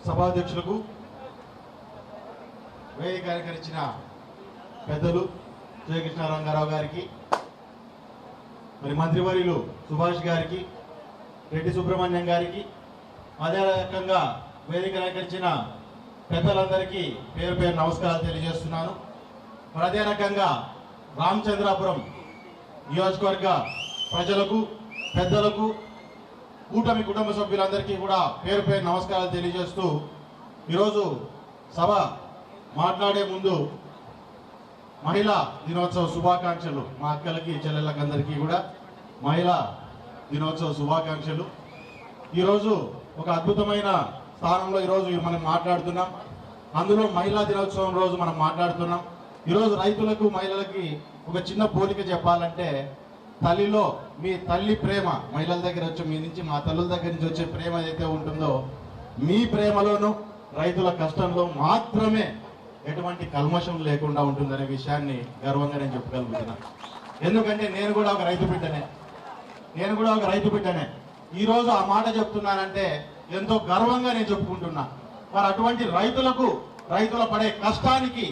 సభాధ్యక్షులకు, వేదిక అలంకరించిన పెద్దలు జయకృష్ణ రంగారావు గారికి, మరి మంత్రివర్యులు సుభాష్ గారికి, రెడ్డి సుబ్రహ్మణ్యం గారికి, అదే రకంగా వేదిక అలంకరించిన పెద్దలందరికీ పేరు పేరు నమస్కారాలు తెలియజేస్తున్నాను. మరి అదే రకంగా రామచంద్రాపురం నియోజకవర్గ ప్రజలకు, పెద్దలకు, కూటమి కుటుంబ సభ్యులందరికీ కూడా పేరు పేరు నమస్కారాలు తెలియజేస్తూ ఈరోజు సభ మాట్లాడే ముందు మహిళా దినోత్సవ శుభాకాంక్షలు మా అక్కలకి, చెల్లెళ్ళకి అందరికీ కూడా మహిళా దినోత్సవ శుభాకాంక్షలు. ఈరోజు ఒక అద్భుతమైన స్థానంలో ఈరోజు మనం మాట్లాడుతున్నాం. అందులో మహిళా దినోత్సవం రోజు మనం మాట్లాడుతున్నాం. ఈరోజు రైతులకు, మహిళలకి ఒక చిన్న పోలిక చెప్పాలంటే, తల్లిలో మీ తల్లి ప్రేమ, మహిళల దగ్గర వచ్చే మీ నుంచి, మా తల్లుల దగ్గర నుంచి వచ్చే ప్రేమ ఏదైతే ఉంటుందో, మీ ప్రేమలోనూ రైతుల కష్టంలో మాత్రమే ఎటువంటి కల్మషం లేకుండా ఉంటుందనే విషయాన్ని గర్వంగా నేను చెప్పగలుగుతున్నాను. ఎందుకంటే నేను కూడా ఒక రైతు బిడ్డనే. ఈరోజు ఆ మాట చెప్తున్నానంటే ఎంతో గర్వంగా నేను చెప్పుకుంటున్నా. మరి అటువంటి రైతుల పడే కష్టానికి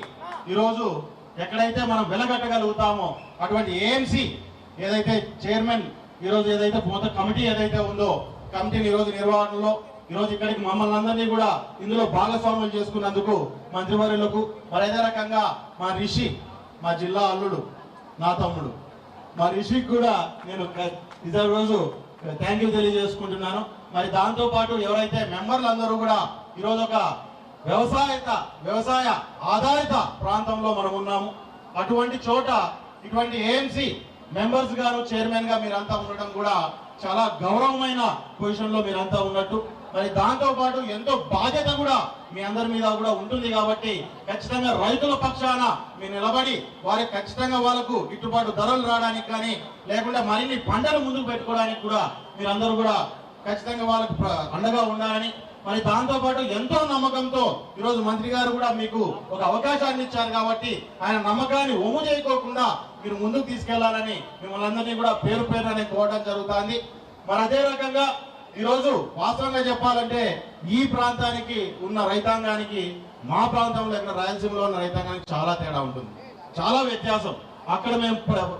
ఈరోజు ఎక్కడైతే మనం వెలగట్టగలుగుతామో అటువంటి ఏఎంసీ ఏదైతే చైర్మన్ ఈరోజు ఏదైతే మొత్తం కమిటీ ఏదైతే ఉందో, కమిటీని ఈరోజు నిర్వహణలో ఈరోజు ఇక్కడికి మమ్మల్ని అందరినీ కూడా ఇందులో భాగస్వాములు చేసుకున్నందుకు మంత్రివర్యులకు, మరి అదే రకంగా మా రిషి, మా జిల్లా అల్లుడు, నా తమ్ముడు, మా రిషికి కూడా నేను ఇదే రోజు థ్యాంక్ యూ తెలియజేసుకుంటున్నాను. మరి దాంతోపాటు ఎవరైతే మెంబర్లు అందరూ కూడా ఈరోజు ఒక వ్యవసాయ ఆధారిత ప్రాంతంలో మనం ఉన్నాము. అటువంటి చోట ఇటువంటి ఏఎంసీ మెంబర్స్ గాను, చైర్మన్ గా మీరంతా ఉండడం కూడా చాలా గౌరవమైన పొజిషన్ లో మీరంతా ఉన్నట్టు. మరి దాంతో పాటు ఎంతో బాధ్యత కూడా మీ అందరి మీద కూడా ఉంటుంది. కాబట్టి ఖచ్చితంగా రైతుల పక్షాన మీరు నిలబడి వారికి ఖచ్చితంగా వాళ్ళకు గిట్టుబాటు ధరలు రావడానికి కానీ, లేకుండా మరిన్ని పంటలు ముందుకు పెట్టుకోవడానికి కూడా మీరందరూ కూడా ఖచ్చితంగా వాళ్ళకు అండగా ఉండాలని, మరి దాంతో పాటు ఎంతో నమ్మకంతో ఈరోజు మంత్రి గారు కూడా మీకు ఒక అవకాశాన్ని ఇచ్చారు. కాబట్టి ఆయన నమ్మకాన్ని ఒమ్ము చేయకోకుండా మీరు ముందుకు తీసుకెళ్లాలని మిమ్మల్ని అందరినీ కూడా పేరు పేరునే కోరడం జరుగుతుంది. మరి అదే రకంగా ఈరోజు వాస్తవంగా చెప్పాలంటే ఈ ప్రాంతానికి ఉన్న రైతాంగానికి, మా ప్రాంతంలో ఇక్కడ రాయలసీమలో ఉన్న రైతాంగానికి చాలా తేడా ఉంటుంది, చాలా వ్యత్యాసం. అక్కడ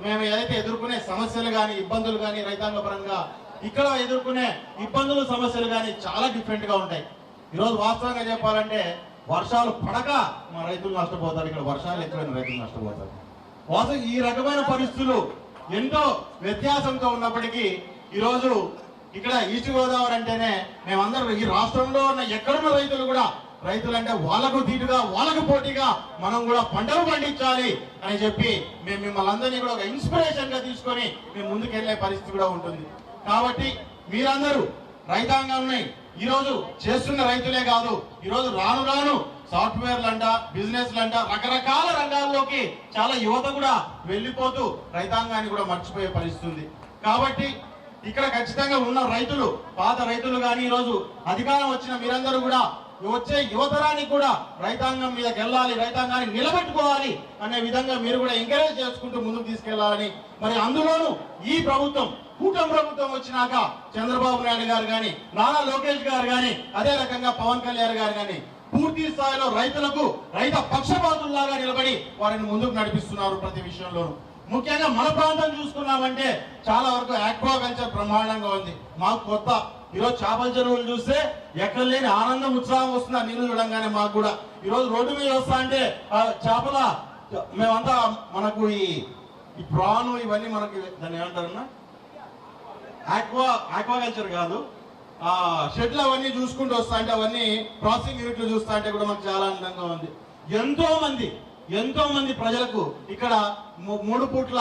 మేము ఏదైతే ఎదుర్కొనే సమస్యలు కానీ, ఇబ్బందులు కానీ రైతాంగ పరంగా, ఇక్కడ ఎదుర్కొనే ఇబ్బందులు, సమస్యలు కానీ చాలా డిఫరెంట్ గా ఉంటాయి. ఈరోజు వాస్తవంగా చెప్పాలంటే వర్షాలు పడక మా రైతులు నష్టపోతారు, ఇక్కడ వర్షాలు ఎక్కువైన రైతులు నష్టపోతారు. వాస్తవం ఈ రకమైన పరిస్థితులు ఎంతో వ్యత్యాసంతో ఉన్నప్పటికీ ఈరోజు ఇక్కడ ఈస్ట్ గోదావరి అంటేనే మేమందరం ఈ రాష్ట్రంలో ఉన్న ఎక్కడున్న రైతులు కూడా, రైతులంటే వాళ్ళకు తీటుగా, వాళ్ళకు పోటీగా మనం కూడా పంటలు పండించాలి అని చెప్పి మేము మిమ్మల్ని అందరినీ కూడా ఒక ఇన్స్పిరేషన్ గా తీసుకొని మేము ముందుకెళ్లే పరిస్థితి కూడా ఉంటుంది. కాబట్టి మీరందరూ రైతాంగాన్ని ఈరోజు చేస్తున్న రైతులే కాదు, ఈరోజు రాను రాను సాఫ్ట్వేర్లంట, బిజినెస్లంట, రకరకాల రంగాల్లోకి చాలా యువత కూడా వెళ్ళిపోతూ రైతాంగాన్ని కూడా మర్చిపోయే పరిస్థితి ఉంది. కాబట్టి ఇక్కడ ఖచ్చితంగా ఉన్న రైతులు, పాత రైతులు కానీ, ఈరోజు అధికారం వచ్చిన మీరందరూ కూడా వచ్చే యువతరానికి కూడా రైతాంగం మీదకి వెళ్ళాలి, రైతాంగాన్ని నిలబెట్టుకోవాలి అనే విధంగా మీరు కూడా ఎంకరేజ్ చేసుకుంటూ ముందుకు తీసుకెళ్లాలని, మరి అందులోనూ ఈ ప్రభుత్వం, కూటమి ప్రభుత్వం వచ్చినాక చంద్రబాబు నాయుడు గారు కానీ, నారా లోకేష్ గారు కానీ, అదే రకంగా పవన్ కళ్యాణ్ గారు కానీ పూర్తి స్థాయిలో రైతులకు రైత పక్షపాతుల్లాగా నిలబడి వారిని ముందుకు నడిపిస్తున్నారు ప్రతి విషయంలోనూ. ముఖ్యంగా మన ప్రాంతం చూసుకున్నామంటే చాలా వరకు ఆక్వాకల్చర్ బ్రహ్మాండంగా ఉంది. మాకు కొత్త ఈరోజు చేపల చెరువులు చూస్తే ఎక్కడ లేని ఆనందం, ఉత్సాహం వస్తుంది. ఆ నీళ్లు చూడంగానే మాకు కూడా ఈరోజు రోడ్డు మీద వస్తా అంటే చేపల మేమంతా మనకు ఈ ప్రాను ఇవన్నీ మనకి దాన్ని ఏమంటారన్నా ఆక్వాకల్చర్ కాదు, షెడ్లు అవన్నీ చూసుకుంటూ వస్తా అంటే, అవన్నీ ప్రాసెసింగ్ యూనిట్లు చూస్తా అంటే కూడా మనకు చాలా ఆనందంగా ఉంది. ఎంతో మంది ప్రజలకు ఇక్కడ 3 పూట్ల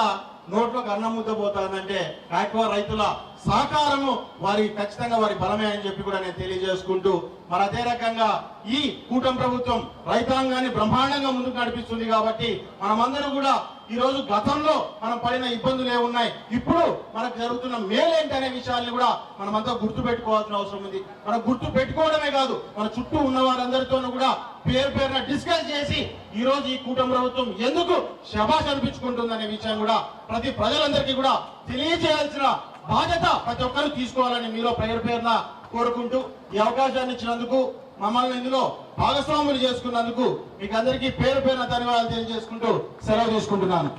నోట్లోకి అన్నం ముద్ద పోతానంటే ఆక్వా రైతుల సహకారము వారి ఖచ్చితంగా వారి బలమే అని చెప్పి కూడా నేను తెలియజేసుకుంటూ, మరి అదే రకంగా ఈ కూటమి ప్రభుత్వం రైతాంగాన్ని బ్రహ్మాండంగా ముందుకు నడిపిస్తుంది. కాబట్టి మనమందరూ కూడా ఈ రోజు గతంలో మనం పడిన ఇబ్బందులు ఏమున్నాయి, ఇప్పుడు మనకు జరుగుతున్న మేలేంటి అనే విషయాన్ని కూడా మనమంతా గుర్తు పెట్టుకోవాల్సిన అవసరం ఉంది. మనం గుర్తు పెట్టుకోవడమే కాదు, మన చుట్టూ ఉన్న వారందరితోనూ కూడా పేరున డిస్కస్ చేసి ఈ రోజు ఈ కూటమి ప్రభుత్వం ఎందుకు శభాష్ అనిపించుకుంటుందనే విషయం కూడా ప్రతి ప్రజలందరికీ కూడా తెలియజేయాల్సిన బాధ్యత ప్రతి ఒక్కరు తీసుకోవాలని మీలో పేరున కోరుకుంటూ, ఈ అవకాశాన్ని ఇచ్చినందుకు మమ్మల్ని ఇందులో భాగస్వాములు చేసుకున్నందుకు మీకు అందరికీ పేరు పేరున ధన్యవాదాలు తెలియజేసుకుంటూ సెలవు తీసుకుంటున్నాను.